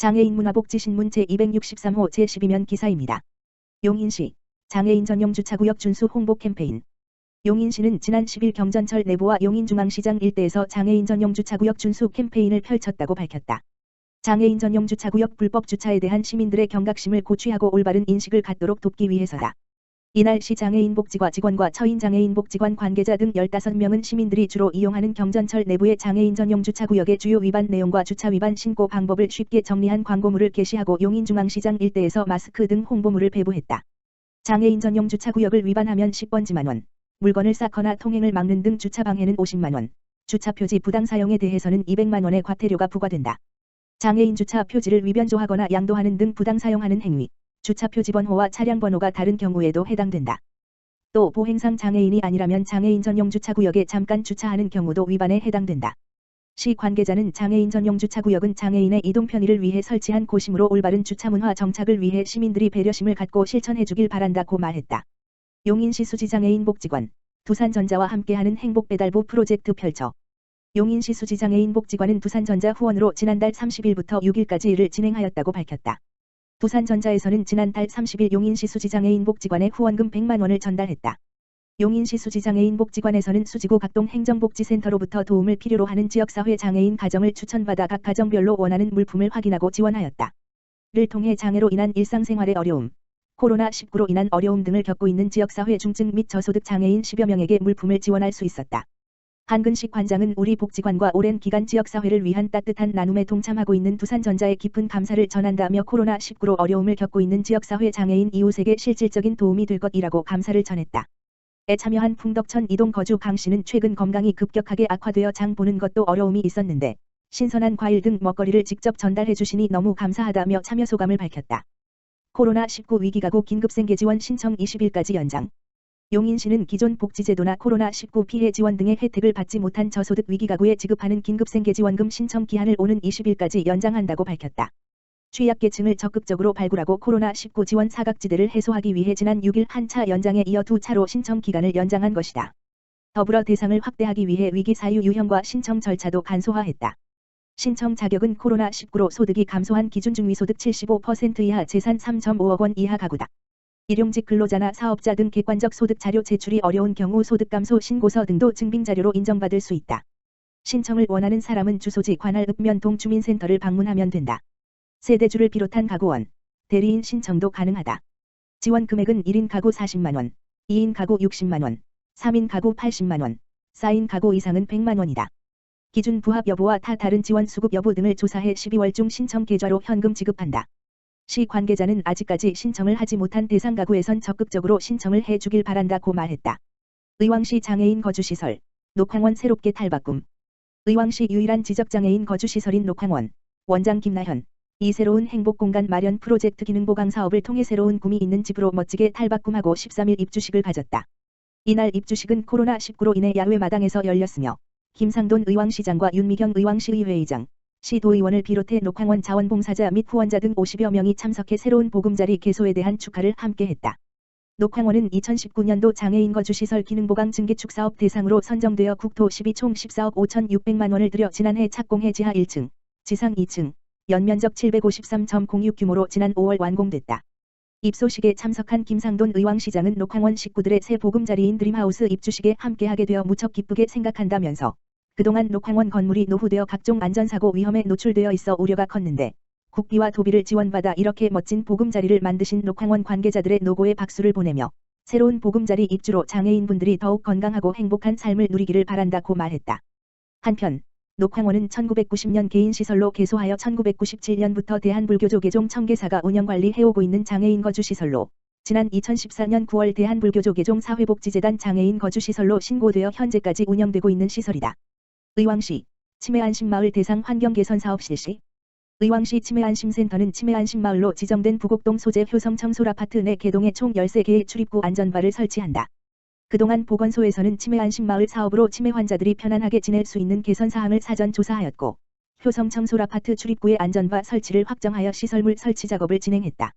장애인 문화복지신문 제263호 제12면 기사입니다. 용인시 장애인 전용 주차구역 준수 홍보 캠페인. 용인시는 지난 10일 경전철 내부와 용인중앙시장 일대에서 장애인 전용 주차구역 준수 캠페인을 펼쳤다고 밝혔다. 장애인 전용 주차구역 불법 주차에 대한 시민들의 경각심을 고취하고 올바른 인식을 갖도록 돕기 위해서다. 이날 시 장애인복지과 직원과 처인장애인복지관 관계자 등 15명은 시민들이 주로 이용하는 경전철 내부의 장애인 전용 주차구역의 주요 위반 내용과 주차 위반 신고 방법을 쉽게 정리한 광고물을 게시하고 용인중앙시장 일대에서 마스크 등 홍보물을 배부했다. 장애인 전용 주차구역을 위반하면 10번지만 원, 물건을 쌓거나 통행을 막는 등 주차방해는 50만 원, 주차표지 부당 사용에 대해서는 200만 원의 과태료가 부과된다. 장애인 주차 표지를 위변조하거나 양도하는 등 부당 사용하는 행위, 주차표지 번호와 차량 번호가 다른 경우에도 해당된다. 또 보행상 장애인이 아니라면 장애인 전용 주차구역에 잠깐 주차하는 경우도 위반에 해당된다. 시 관계자는 장애인 전용 주차구역은 장애인의 이동 편의를 위해 설치한 곳이므로 올바른 주차 문화 정착을 위해 시민들이 배려심을 갖고 실천해주길 바란다고 말했다. 용인시 수지장애인 복지관, 두산전자와 함께하는 행복배달부 프로젝트 펼쳐. 용인시 수지장애인 복지관은 두산전자 후원으로 지난달 30일부터 6일까지 일을 진행하였다고 밝혔다. 두산전자에서는 지난달 30일 용인시 수지장애인 복지관에 후원금 100만 원을 전달했다. 용인시 수지장애인 복지관에서는 수지구 각동 행정복지센터로부터 도움을 필요로 하는 지역사회 장애인 가정을 추천받아 각 가정별로 원하는 물품을 확인하고 지원하였다. 를 통해 장애로 인한 일상생활의 어려움, 코로나19로 인한 어려움 등을 겪고 있는 지역사회 중증 및 저소득 장애인 10여 명에게 물품을 지원할 수 있었다. 한근식 관장은 우리 복지관과 오랜 기간 지역사회를 위한 따뜻한 나눔에 동참하고 있는 두산전자에 깊은 감사를 전한다며 코로나19로 어려움을 겪고 있는 지역사회 장애인 이웃에게 실질적인 도움이 될 것이라고 감사를 전했다. 에 참여한 풍덕천 이동 거주 강씨는 최근 건강이 급격하게 악화되어 장 보는 것도 어려움이 있었는데 신선한 과일 등 먹거리를 직접 전달해 주시니 너무 감사하다며 참여 소감을 밝혔다. 코로나19 위기가구 긴급생계 지원 신청 20일까지 연장. 용인시는 기존 복지제도나 코로나19 피해 지원 등의 혜택을 받지 못한 저소득 위기가구에 지급하는 긴급생계지원금 신청 기한을 오는 20일까지 연장한다고 밝혔다. 취약계층을 적극적으로 발굴하고 코로나19 지원 사각지대를 해소하기 위해 지난 6일 한 차 연장에 이어 2차로 신청 기간을 연장한 것이다. 더불어 대상을 확대하기 위해 위기 사유 유형과 신청 절차도 간소화했다. 신청 자격은 코로나19로 소득이 감소한 기준 중위소득 75% 이하 재산 3.5억 원 이하 가구다. 일용직 근로자나 사업자 등 객관적 소득 자료 제출이 어려운 경우 소득 감소 신고서 등도 증빙 자료로 인정받을 수 있다. 신청을 원하는 사람은 주소지 관할 읍면동 주민센터를 방문하면 된다. 세대주를 비롯한 가구원, 대리인 신청도 가능하다. 지원 금액은 1인 가구 40만 원, 2인 가구 60만 원, 3인 가구 80만 원, 4인 가구 이상은 100만 원이다. 기준 부합 여부와 다른 지원 수급 여부 등을 조사해 12월 중 신청 계좌로 현금 지급한다. 시 관계자는 아직까지 신청을 하지 못한 대상 가구에선 적극적으로 신청을 해주길 바란다고 말했다. 의왕시 장애인 거주시설, 녹황원 새롭게 탈바꿈. 의왕시 유일한 지적장애인 거주시설인 녹황원, 원장 김나현, 이 새로운 행복공간 마련 프로젝트 기능 보강 사업을 통해 새로운 꿈이 있는 집으로 멋지게 탈바꿈하고 13일 입주식을 가졌다. 이날 입주식은 코로나19로 인해 야외 마당에서 열렸으며 김상돈 의왕시장과 윤미경 의왕시의회의장, 시도의원을 비롯해 녹황원 자원봉사자 및 후원자 등 50여 명이 참석해 새로운 보금자리 개소에 대한 축하를 함께했다. 녹황원은 2019년도 장애인 거주시설 기능보강 증개축 사업 대상으로 선정되어 국토 12총 14억 5,600만 원을 들여 지난해 착공해 지하 1층, 지상 2층, 연면적 753.06 규모로 지난 5월 완공됐다. 입소식에 참석한 김상돈 의왕시장은 녹황원 식구들의 새 보금자리인 드림하우스 입주식에 함께하게 되어 무척 기쁘게 생각한다면서 그동안 녹황원 건물이 노후되어 각종 안전사고 위험에 노출되어 있어 우려가 컸는데 국비와 도비를 지원받아 이렇게 멋진 보금자리를 만드신 녹황원 관계자들의 노고에 박수를 보내며 새로운 보금자리 입주로 장애인분들이 더욱 건강하고 행복한 삶을 누리기를 바란다고 말했다. 한편 녹황원은 1990년 개인시설로 개소하여 1997년부터 대한불교조 개종 청계사가 운영관리해오고 있는 장애인 거주시설로 지난 2014년 9월 대한불교조 개종 사회복지재단 장애인 거주시설로 신고되어 현재까지 운영되고 있는 시설이다. 의왕시 치매안심마을 대상 환경개선 사업 실시. 의왕시 치매안심센터는 치매안심마을로 지정된 부곡동 소재 효성청솔아파트 내 개동에 총 13개의 출입구 안전바를 설치한다. 그동안 보건소에서는 치매안심마을 사업으로 치매 환자들이 편안하게 지낼 수 있는 개선사항을 사전 조사하였고 효성청솔아파트 출입구의 안전바 설치를 확정하여 시설물 설치 작업을 진행했다.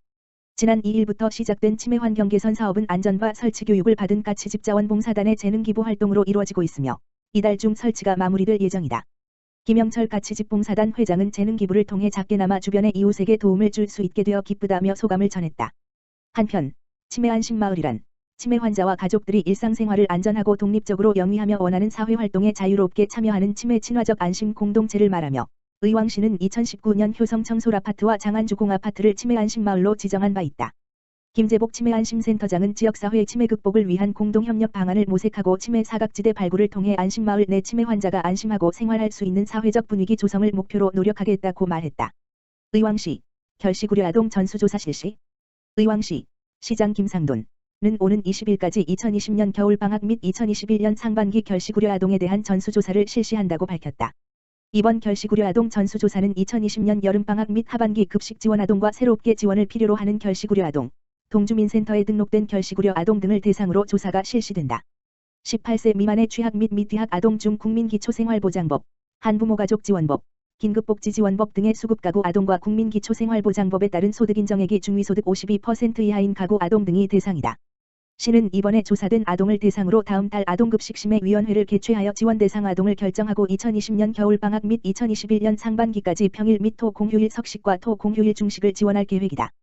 지난 2일부터 시작된 치매 환경 개선 사업은 안전바 설치 교육을 받은 까치집 자원봉사단의 재능 기부 활동으로 이루어지고 있으며 이달 중 설치가 마무리될 예정이다. 김영철 가치집봉사단 회장은 재능 기부를 통해 작게나마 주변의 이웃에게 도움을 줄 수 있게 되어 기쁘다며 소감을 전했다. 한편 치매 안심마을이란 치매 환자와 가족들이 일상생활을 안전하고 독립적으로 영위하며 원하는 사회활동에 자유롭게 참여하는 치매 친화적 안심 공동체를 말하며 의왕시는 2019년 효성 청솔아파트와 장안주공아파트를 치매 안심마을로 지정한 바 있다. 김재복 치매안심센터장은 지역사회 치매 극복을 위한 공동협력 방안을 모색하고 치매 사각지대 발굴을 통해 안심마을 내 치매 환자가 안심하고 생활할 수 있는 사회적 분위기 조성을 목표로 노력하겠다고 말했다. 의왕시 결시구려아동 전수조사 실시. 의왕시 시장 김상돈은 오는 20일까지 2020년 겨울방학 및 2021년 상반기 결시구려아동에 대한 전수조사를 실시한다고 밝혔다. 이번 결시구려아동 전수조사는 2020년 여름방학 및 하반기 급식 지원아동과 새롭게 지원을 필요로 하는 결시구려아동, 동주민센터에 등록된 결시구려 아동 등을 대상으로 조사가 실시된다. 18세 미만의 취학 및 미취학 아동 중 국민기초생활보장법, 한부모가족지원법, 긴급복지지원법 등의 수급가구 아동과 국민기초생활보장법에 따른 소득인정액이 중위소득 52% 이하인 가구 아동 등이 대상이다. 시는 이번에 조사된 아동을 대상으로 다음 달 아동급식심의위원회를 개최하여 지원 대상 아동을 결정하고 2020년 겨울방학 및 2021년 상반기까지 평일 및 토 공휴일 석식과 토 공휴일 중식을 지원할 계획이다.